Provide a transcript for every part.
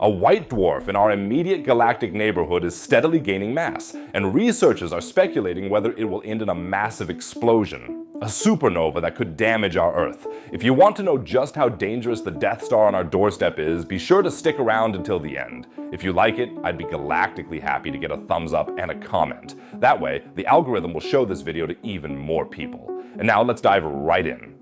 A white dwarf in our immediate galactic neighborhood is steadily gaining mass, and researchers are speculating whether it will end in a massive explosion, a supernova that could damage our Earth. If you want to know just how dangerous the Death Star on our doorstep is, be sure to stick around until the end. If you like it, I'd be galactically happy to get a thumbs up and a comment. That way, the algorithm will show this video to even more people. And now let's dive right in.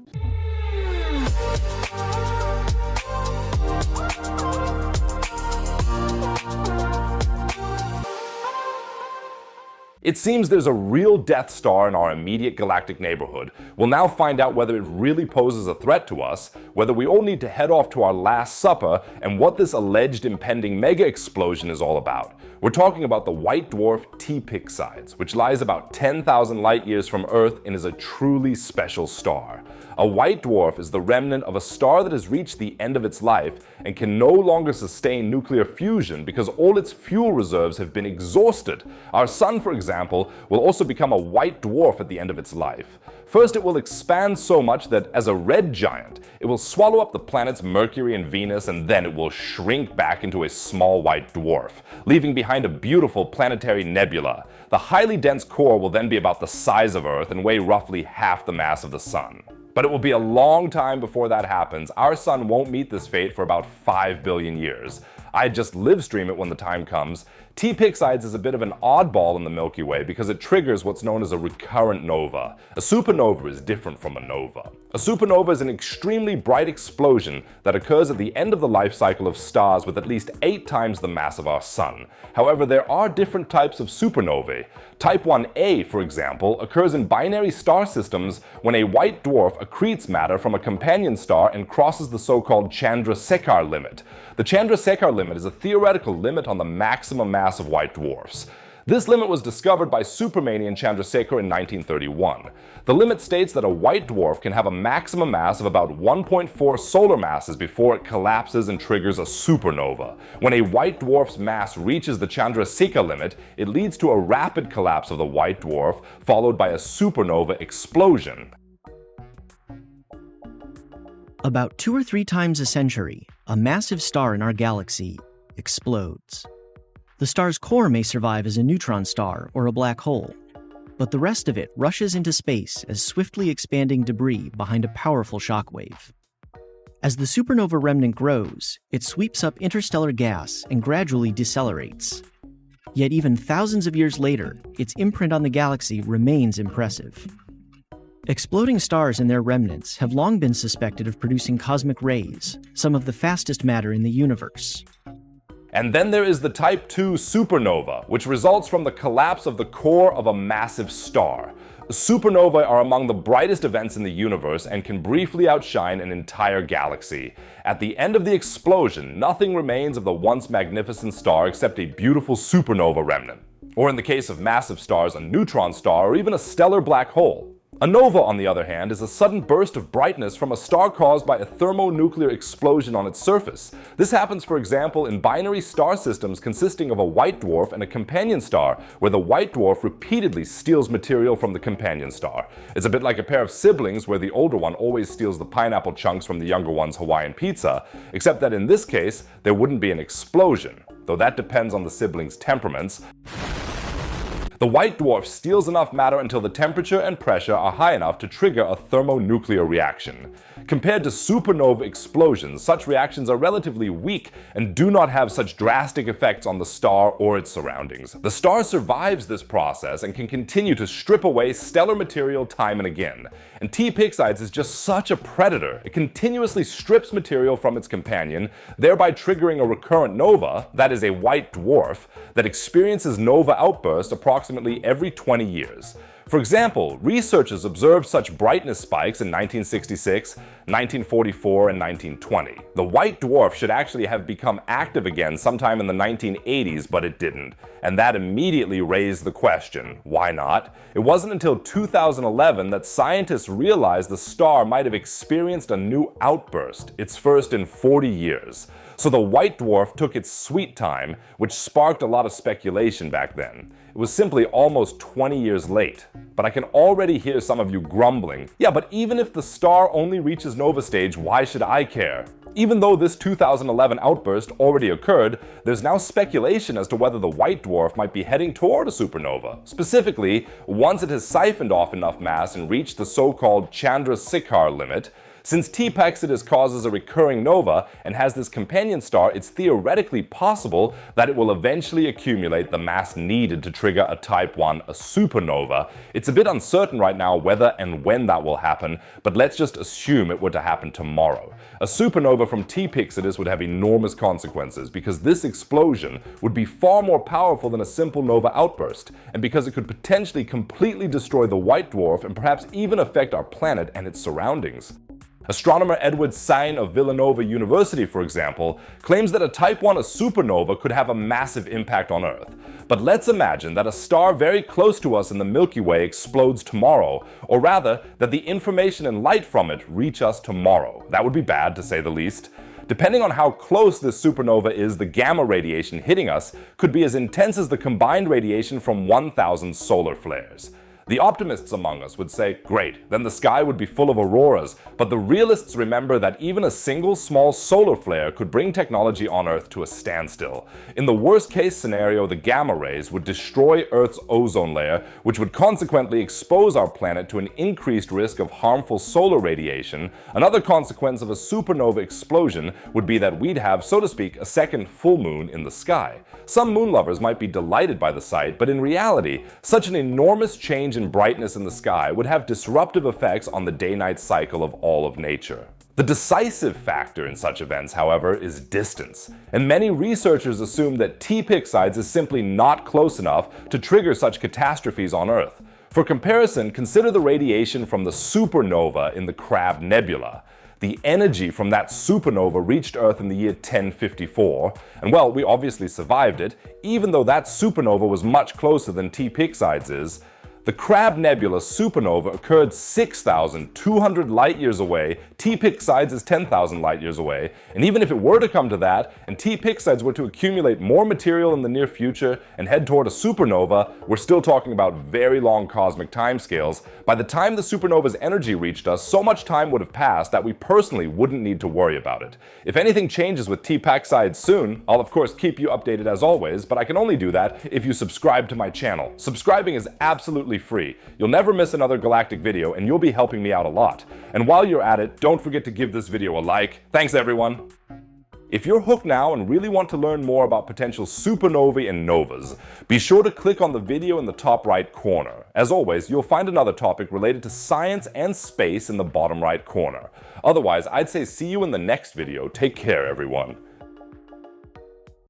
It seems there's a real Death Star in our immediate galactic neighborhood. We'll now find out whether it really poses a threat to us, whether we all need to head off to our last supper, and what this alleged impending mega explosion is all about. We're talking about the white dwarf T Pyxidis, which lies about 10,000 light years from Earth and is a truly special star. A white dwarf is the remnant of a star that has reached the end of its life and can no longer sustain nuclear fusion because all its fuel reserves have been exhausted. Our sun, for example, will also become a white dwarf at the end of its life. First, it will expand so much that, as a red giant, it will swallow up the planets Mercury and Venus, and then it will shrink back into a small white dwarf, leaving behind a beautiful planetary nebula. The highly dense core will then be about the size of Earth and weigh roughly half the mass of the sun. But it will be a long time before that happens. Our sun won't meet this fate for about 5 billion years. I'd just live stream it when the time comes. T Pyxidis is a bit of an oddball in the Milky Way because it triggers what's known as a recurrent nova. A supernova is different from a nova. A supernova is an extremely bright explosion that occurs at the end of the life cycle of stars with at least 8 times the mass of our sun. However, there are different types of supernovae. Type 1a, for example, occurs in binary star systems when a white dwarf accretes matter from a companion star and crosses the so-called Chandrasekhar limit. The Chandrasekhar limit is a theoretical limit on the maximum mass of white dwarfs. This limit was discovered by Supermanian Chandrasekhar in 1931. The limit states that a white dwarf can have a maximum mass of about 1.4 solar masses before it collapses and triggers a supernova. When a white dwarf's mass reaches the Chandrasekhar limit, it leads to a rapid collapse of the white dwarf, followed by a supernova explosion. About 2 or 3 times a century, a massive star in our galaxy explodes. The star's core may survive as a neutron star or a black hole, but the rest of it rushes into space as swiftly expanding debris behind a powerful shockwave. As the supernova remnant grows, it sweeps up interstellar gas and gradually decelerates. Yet even thousands of years later, its imprint on the galaxy remains impressive. Exploding stars and their remnants have long been suspected of producing cosmic rays, some of the fastest matter in the universe. And then there is the Type 2 supernova, which results from the collapse of the core of a massive star. Supernovae are among the brightest events in the universe and can briefly outshine an entire galaxy. At the end of the explosion, nothing remains of the once magnificent star except a beautiful supernova remnant. Or in the case of massive stars, a neutron star or even a stellar black hole. A nova, on the other hand, is a sudden burst of brightness from a star caused by a thermonuclear explosion on its surface. This happens, for example, in binary star systems consisting of a white dwarf and a companion star, where the white dwarf repeatedly steals material from the companion star. It's a bit like a pair of siblings where the older one always steals the pineapple chunks from the younger one's Hawaiian pizza, except that in this case, there wouldn't be an explosion, though that depends on the siblings' temperaments. The white dwarf steals enough matter until the temperature and pressure are high enough to trigger a thermonuclear reaction. Compared to supernova explosions, such reactions are relatively weak and do not have such drastic effects on the star or its surroundings. The star survives this process and can continue to strip away stellar material time and again. And T Pyxidis is just such a predator. It continuously strips material from its companion, thereby triggering a recurrent nova, that is a white dwarf, that experiences nova outbursts approximately every 20 years. For example, researchers observed such brightness spikes in 1966, 1944, and 1920. The white dwarf should actually have become active again sometime in the 1980s, but it didn't. And that immediately raised the question, why not? It wasn't until 2011 that scientists realized the star might have experienced a new outburst, its first in 40 years. So the white dwarf took its sweet time, which sparked a lot of speculation back then. It was simply almost 20 years late. But I can already hear some of you grumbling, yeah, but even if the star only reaches nova stage, why should I care? Even though this 2011 outburst already occurred, there's now speculation as to whether the white dwarf might be heading toward a supernova. Specifically, once it has siphoned off enough mass and reached the so-called Chandrasekhar limit. Since T Pyxidis causes a recurring nova and has this companion star, it's theoretically possible that it will eventually accumulate the mass needed to trigger a Type 1, a supernova. It's a bit uncertain right now whether and when that will happen, but let's just assume it were to happen tomorrow. A supernova from T Pyxidis would have enormous consequences because this explosion would be far more powerful than a simple nova outburst, and because it could potentially completely destroy the white dwarf and perhaps even affect our planet and its surroundings. Astronomer Edward Sain of Villanova University, for example, claims that a Type 1 supernova could have a massive impact on Earth. But let's imagine that a star very close to us in the Milky Way explodes tomorrow, or rather, that the information and light from it reach us tomorrow. That would be bad, to say the least. Depending on how close this supernova is, the gamma radiation hitting us could be as intense as the combined radiation from 1,000 solar flares. The optimists among us would say, great, then the sky would be full of auroras, but the realists remember that even a single small solar flare could bring technology on Earth to a standstill. In the worst case scenario, the gamma rays would destroy Earth's ozone layer, which would consequently expose our planet to an increased risk of harmful solar radiation. Another consequence of a supernova explosion would be that we'd have, so to speak, a second full moon in the sky. Some moon lovers might be delighted by the sight, but in reality, such an enormous change in brightness in the sky would have disruptive effects on the day-night cycle of all of nature. The decisive factor in such events, however, is distance, and many researchers assume that T Pyxidis is simply not close enough to trigger such catastrophes on Earth. For comparison, consider the radiation from the supernova in the Crab Nebula. The energy from that supernova reached Earth in the year 1054, and well, we obviously survived it, even though that supernova was much closer than T Pyxidis is. The Crab Nebula supernova occurred 6,200 light-years away, T Pyxidis is 10,000 light-years away, and even if it were to come to that, and T Pyxidis were to accumulate more material in the near future and head toward a supernova, we're still talking about very long cosmic timescales. By the time the supernova's energy reached us, so much time would have passed that we personally wouldn't need to worry about it. If anything changes with T Pyxidis soon, I'll of course keep you updated as always, but I can only do that if you subscribe to my channel. Subscribing is absolutely free. You'll never miss another galactic video and you'll be helping me out a lot. And while you're at it, don't forget to give this video a like. Thanks everyone! If you're hooked now and really want to learn more about potential supernovae and novas, be sure to click on the video in the top right corner. As always, you'll find another topic related to science and space in the bottom right corner. Otherwise, I'd say see you in the next video. Take care everyone.